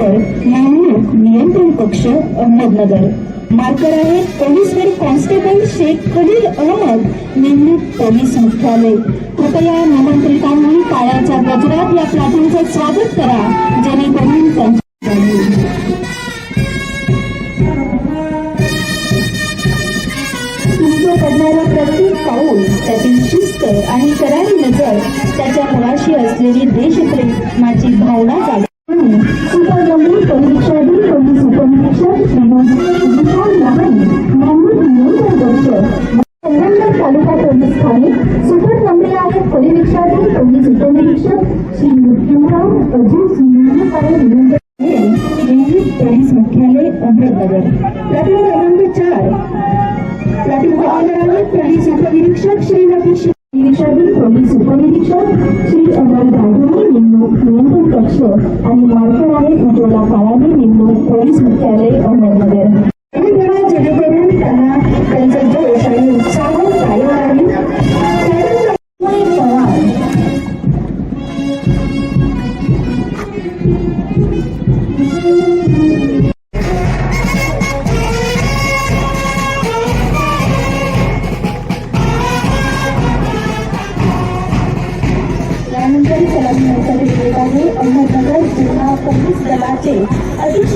नेमणूक नियंत्रण कक्ष अहमदनगर। मार्कर आहे police head constable Shaikh Khalil Ahmed, नेमणूक पोलीस मुख्यालय। कृपया निमंत्रितांनी टाळ्याच्या गजरात या प्लाटूनचं स्वागत करा, जेणेकरून त्यांची तुमचं पडणारा प्रत्येक पाऊल, त्यातील शिस्त आणि करारी नजर, त्याच्या मुलाशी असलेली देशप्रेमाची भावना जागृत सुपरगंभीर परीक्षाधीन पोलीस उपनिरीक्षक विशाल लहान, नेमणूक नियंत्रण कक्ष संगमनेर तालुका पोलीस ठाणे। सुपरगंभीर आहेत परीक्षाधीन पोलीस उपनिरीक्षक श्री मृत्युंजय अजित नियंत्रण पोलीस मुख्यालय अहमदनगर। प्लाटून क्रमांक 4 प्लाटून कमांडर पोलीस उपनिरीक्षक श्री रमेश, निरीक्षक पोलीस उपनिरीक्षक श्री अमर गांधी, नेमणूक नियंत्रण कक्ष आणि मार्कर आहे उज्ज्वला काळाने, नेमणूक पोलीस मुख्यालय अहमदनगर। जेणेकरून त्यांना त्यांचा जोश आणि उत्साह कायम राहील। यानंतर सलामी देत आहे अहमदनगर जिल्हा पोलीस दलाचे अधीक्षक